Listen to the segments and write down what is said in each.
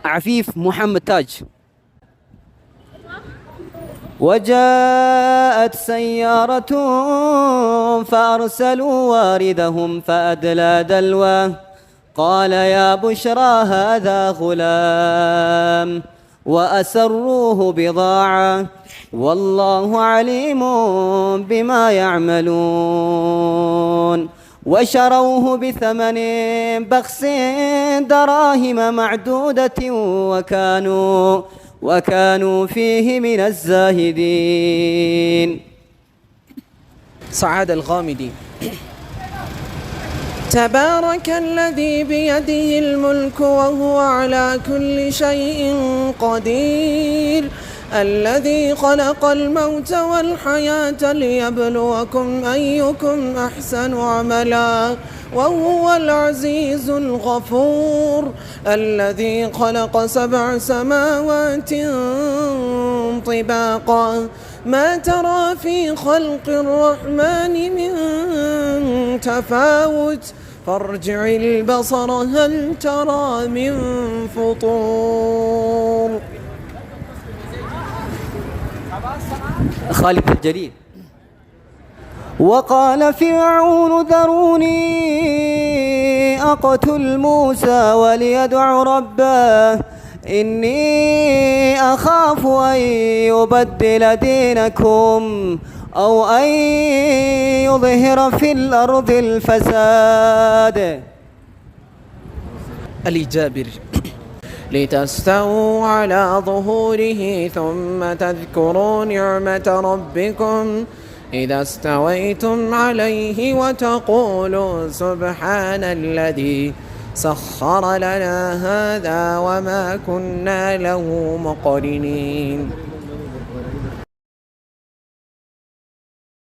عفيف محمد تاج. وجاءت سيارة فأرسلوا واردهم فأدلى دلوه قال يا بشرى هذا غلام وأسروه بضاعة والله عليم بما يعملون وشروه بثمن بخس دراهم معدودة وكانوا فيه من الزاهدين. سعاد الغامدي. تبارك الذي بيده الملك وهو على كل شيء قدير، الذي خلق الموت والحياة ليبلوكم أيكم أحسن عملا وهو العزيز الغفور، الذي خلق 7 سماوات طباقا ما ترى في خلق الرحمن من تفاوت فارجع البصر هل ترى من فطور. خالد الجليل. وقال فرعون ذروني أقتل موسى وليدع ربه إني أخاف أن يبدل دينكم أو أن يظهر في الأرض الفساد. علي جابر. لتستووا على ظهوره ثم تذكروا نعمة ربكم إذا استويتم عليه وتقولوا سبحان الذي سخر لنا هذا وما كنا له مقرنين.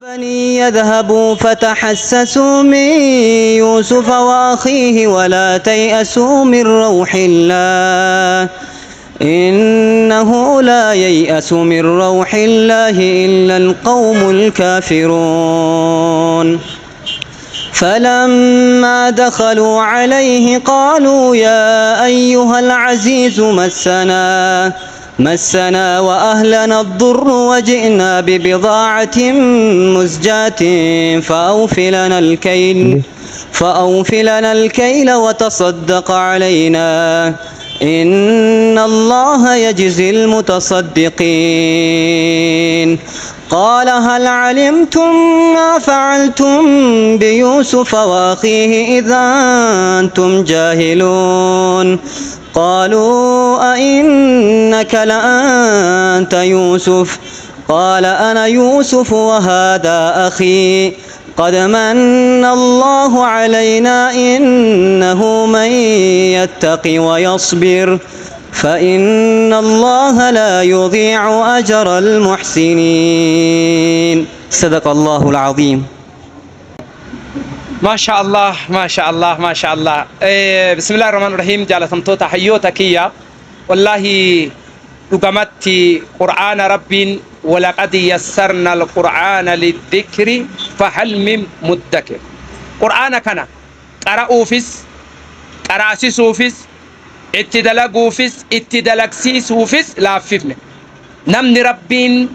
بني يذهبوا فتحسسوا من يوسف وأخيه ولا تيأسوا من روح الله إنه لا ييأس من روح الله إلا القوم الكافرون. فلما دخلوا عليه قالوا يا أيها العزيز مسنا وأهلنا الضر وجئنا ببضاعة مزجاة فأوف لنا الكيل وتصدق علينا إن الله يجزي المتصدقين. قال هل علمتم ما فعلتم بيوسف وأخيه إذا أنتم جاهلون. قالوا أئنك لأنت يوسف قال أنا يوسف وهذا أخي قد من الله علينا إنه من يتق ويصبر فإن الله لا يضيع أجر المحسنين. صدق الله العظيم. ما شاء الله ما شاء الله ما شاء الله. بسم الله الرحمن الرحيم. جالتم توتا حيوتك يا والله رقمت قرآن رب ولقد يسرنا القرآن للذكر فهل من مدكر. قرآن كان قرأوفس قرأسيسوفس اتدلقوفس اتدلقسيسوفس لاففن نمني ربين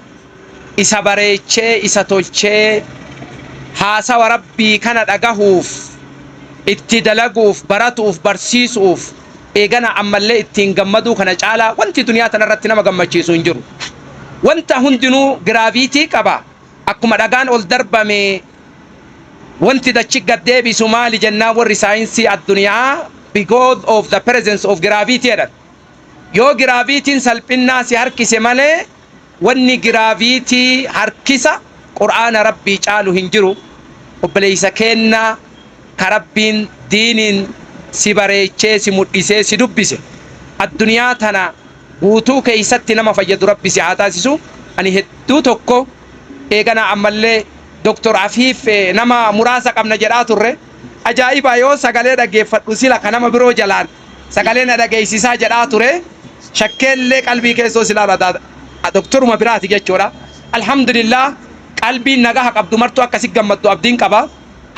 إسا بريتشي إسا تولشي haasawa rabbii kana dhagahuuf itti dalaguuf baratuuf barsiisuuf eegana ammallee ittiin gammaduu kana caalaa wanti duniyaa tanarratti nama gammachiisu hin jiru. Wanta hundinuu giraaviitii qaba. Akkuma dhagaan ol darbame wanti dachi gad deebisu maali jennaan warri saayinsii addunyaa because of the presence of gravity jedhan. Yoo giraaviitiin salphinnaa si harkise malee wanni giraaviitii harkisa qur'aana rabbii caalu hin jiru. Obboleessa keenna karabbiin diiniin si bareechee si mudhisee si dubbise addunyaa tana guutuu keessatti nama fayyadu rabbi si haa taasisu. Ani hedduu tokko eegana ammallee Dr. Afiif nama muraasa qabna jedhaa turre ajaa'iba yoo sagalee dhageeffadhu sila kanama biroo jalaan sagalee na dhageessisaa jedhaa ture shakkeellee qalbii keessoo silaa doktoruma biraati jechuudha. Alhamdulillah qalbiin nagaha qabdu martuu akkasi gammaddu abdiin qaba.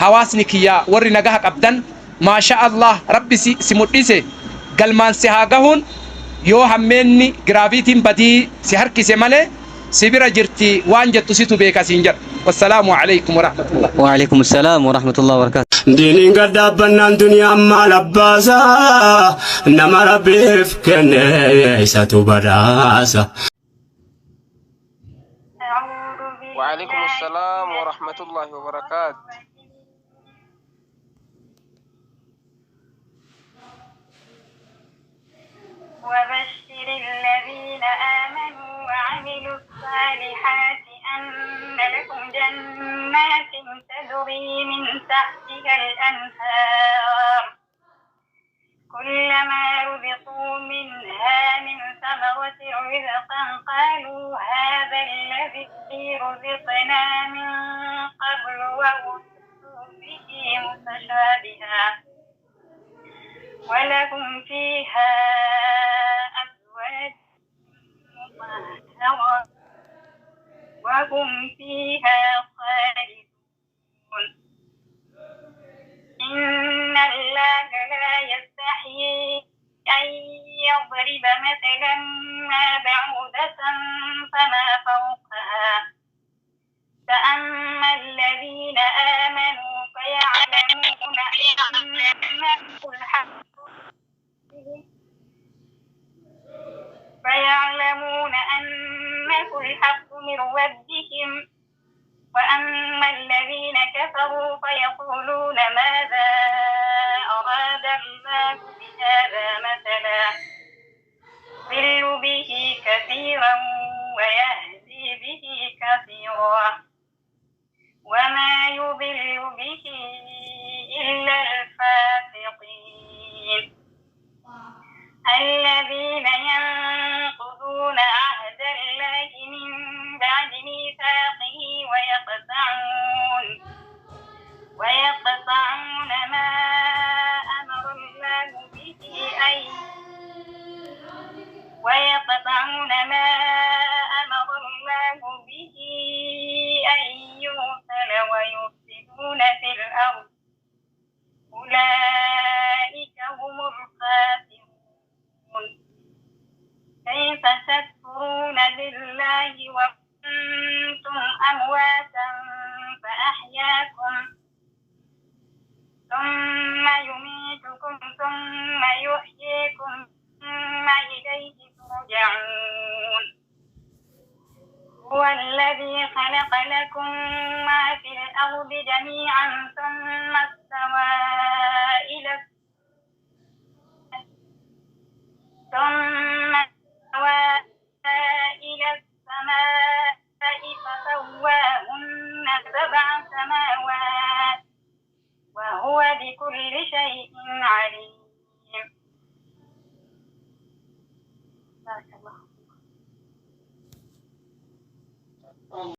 Hawaasni kiyyaa warri nagaha qabdan maasha Allah rabbi si mudhise galmaan si haa gahuun yoo hammeenni giraaviitiin badii si harkise malee si bira jirti waan jettu situ beeka siin jedha. Wassalaamu alaikum warahmatullah. وعليكم السلام ورحمة الله وبركاته. دينين قد بنان دنيا ما لباسا نما ربي فكني ساتو براسا. وعليكم السلام ورحمة الله وبركاته. وبشر الذين آمنوا وعملوا الصالحات أن لكم جنات تجري من تحتها الأنهار كلما رزقوا منها من ثمرة رزقا قالوا هذا الذي رزقنا من قبل وأتوا به متشابها ولكم فيها أزواج مطهرة وهم فيها خالدون إن الله لا يستحيي أن يضرب مثلا ما بعودة فما فوقها فأما الذين آمنوا فيعلمون أنه الحق من ربهم وأما الذين كفروا فيقولون ماذا أراد الله بهذا مثلا يضل به كثيرا ويهدي به كثيرا وما يضل به إلا الفاسقين الذين ينقضون عهد الله من بعد ميثاقه ويقطعون ما أمر الله به أن يوصل ويفسدون في الأرض أولئك هم الخاسرون كيف تكفرون بالله وكنتم أمواتا فأحياكم ثم يميتكم ثم يحييكم ثم إليه ترجعون هو الذي خلق لكم ما في الأرض جميعا ثم استوى إلى السماء فسواهن سبع سماوات وهو بكل شيء عليم.